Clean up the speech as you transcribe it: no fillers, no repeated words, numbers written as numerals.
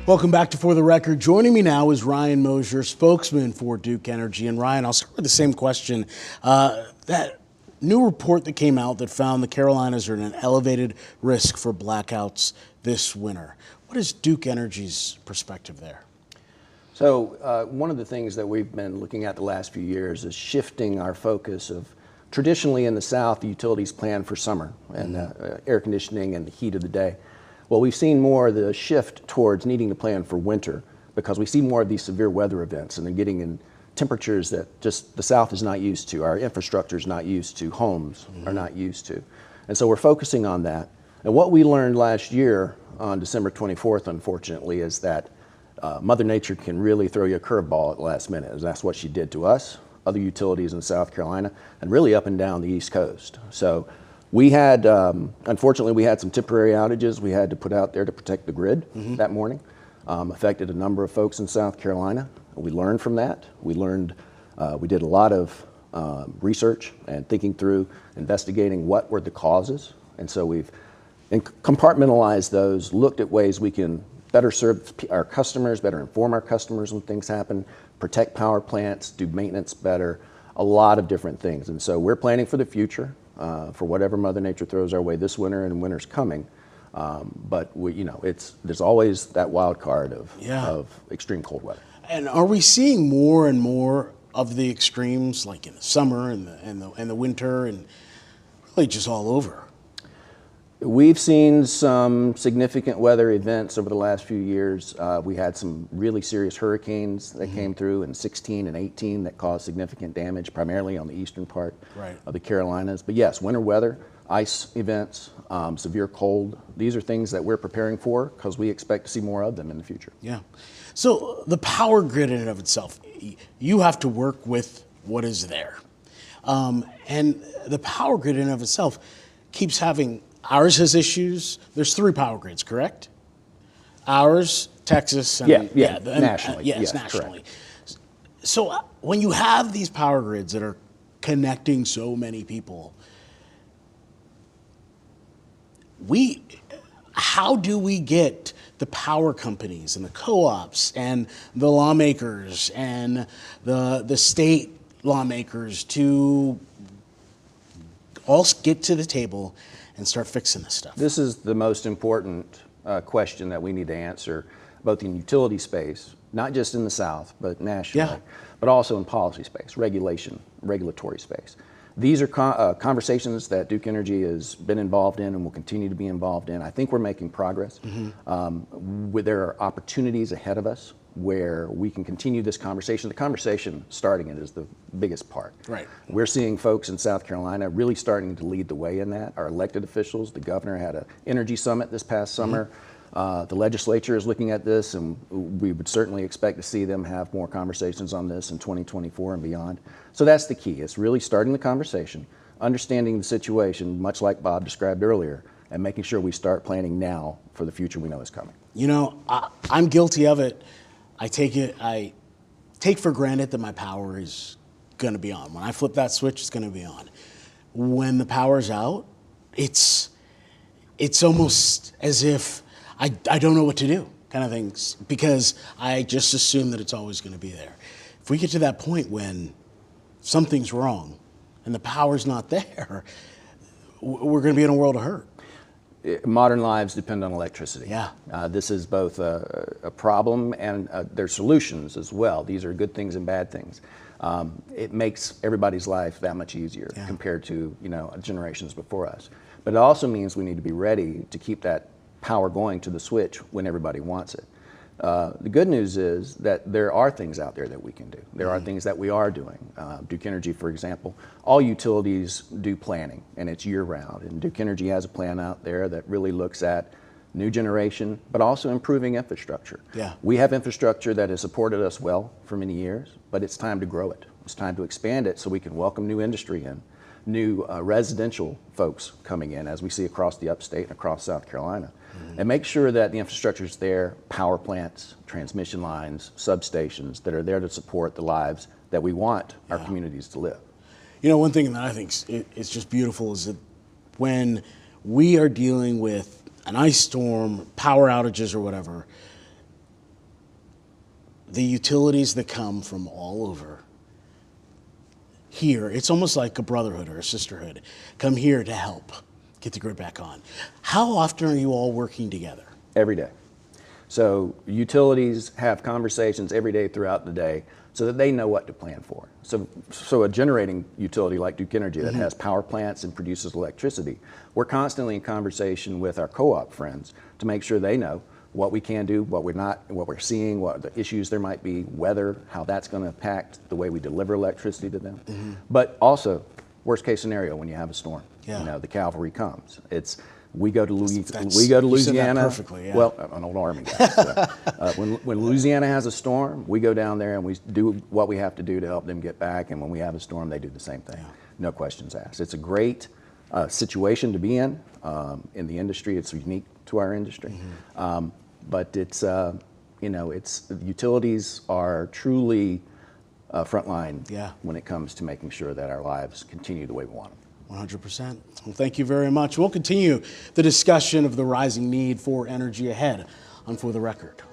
Welcome back to For the Record. Joining me now is Ryan Mosier, spokesman for Duke Energy. And Ryan, I'll start with the same question. That new report that came out that found the Carolinas are at an elevated risk for blackouts this winter. What is Duke Energy's perspective there? So one of the things that we've been looking at the last few years is shifting our focus of traditionally in the South, the utilities plan for summer and air conditioning and the heat of the day. Well, we've seen more of the shift towards needing to plan for winter because we see more of these severe weather events and they're getting in temperatures that just the South is not used to, our infrastructure is not used to, homes are not used to. And so we're focusing on that. And what we learned last year on December 24th, unfortunately, is that Mother Nature can really throw you a curveball at the last minute. And that's what she did to us, other utilities in South Carolina, and really up and down the East Coast. So we had, unfortunately, we had some temporary outages we had to put out there to protect the grid that morning. Affected a number of folks in South Carolina. We learned from that. We learned, we did a lot of research and thinking through, investigating what were the causes. And so we've compartmentalized those, looked at ways we can better serve our customers, better inform our customers when things happen, protect power plants, do maintenance better, a lot of different things. And so we're planning for the future. For whatever Mother Nature throws our way this winter, and winter's coming. But we, you know, there's always that wild card of extreme cold weather. And are we seeing more and more of the extremes, like in the summer and the winter, and really just all over? We've seen some significant weather events over the last few years. We had some really serious hurricanes that came through in 16 and 18 that caused significant damage, primarily on the eastern part of the Carolinas. But yes, winter weather, ice events, severe cold, these are things that we're preparing for because we expect to see more of them in the future. Yeah. So the power grid in and of itself, you have to work with what is there. And the power grid in and of itself keeps having, ours has issues. There's 3 power grids, correct? Ours, Texas, and nationally. Yes, nationally. Correct. So when you have these power grids that are connecting so many people, how do we get the power companies and the co-ops and the lawmakers and the state lawmakers to all get to the table and start fixing this stuff? This is the most important question that we need to answer, both in utility space, not just in the South, but nationally, but also in policy space, regulatory space. These are conversations that Duke Energy has been involved in and will continue to be involved in. I think we're making progress. There are opportunities ahead of us where we can continue this conversation. The conversation starting it is the biggest part. Right. We're seeing folks in South Carolina really starting to lead the way in that. Our elected officials, the governor had an energy summit this past summer. The legislature is looking at this, and we would certainly expect to see them have more conversations on this in 2024 and beyond. So that's the key. It's really starting the conversation, understanding the situation, much like Bob described earlier, and making sure we start planning now for the future we know is coming. You know, I'm guilty of it. I take for granted that my power is going to be on. When I flip that switch, it's going to be on. When the power's out, it's almost as if I don't know what to do, kind of things, because I just assume that it's always going to be there. If we get to that point when something's wrong and the power's not there, we're going to be in a world of hurt. Modern lives depend on electricity. Yeah. This is both a problem and there's solutions as well. These are good things and bad things. It makes everybody's life that much easier compared to generations before us. But it also means we need to be ready to keep that power going to the switch when everybody wants it. The good news is that there are things out there that we can do. There are things that we are doing. Duke Energy, for example, all utilities do planning, and it's year-round. And Duke Energy has a plan out there that really looks at new generation, but also improving infrastructure. Yeah. We have infrastructure that has supported us well for many years, but it's time to grow it. It's time to expand it so we can welcome new industry in, new residential folks coming in, as we see across the upstate and across South Carolina. And make sure that the infrastructure is there, power plants, transmission lines, substations that are there to support the lives that we want our communities to live. You know, one thing that I think is just beautiful is that when we are dealing with an ice storm, power outages or whatever, the utilities that come from all over here, it's almost like a brotherhood or a sisterhood, come here to help get the grid back on. How often are you all working together? Every day. So utilities have conversations every day throughout the day so that they know what to plan for. So a generating utility like Duke Energy that has power plants and produces electricity, we're constantly in conversation with our co-op friends to make sure they know what we can do, what we're not, what we're seeing, what the issues there might be, weather, how that's going to impact the way we deliver electricity to them. But also, worst case scenario, when you have a storm, Yeah. you know, the cavalry comes. We go to You said Louisiana. that perfectly, yeah. Well, an old Army guy. So, when Louisiana has a storm, we go down there and we do what we have to do to help them get back. And when we have a storm, they do the same thing. No questions asked. It's a great situation to be in the industry. It's unique to our industry. But it's, you know, utilities are truly frontline when it comes to making sure that our lives continue the way we want them. 100%. Well, thank you very much. We'll continue the discussion of the rising need for energy ahead on For the Record.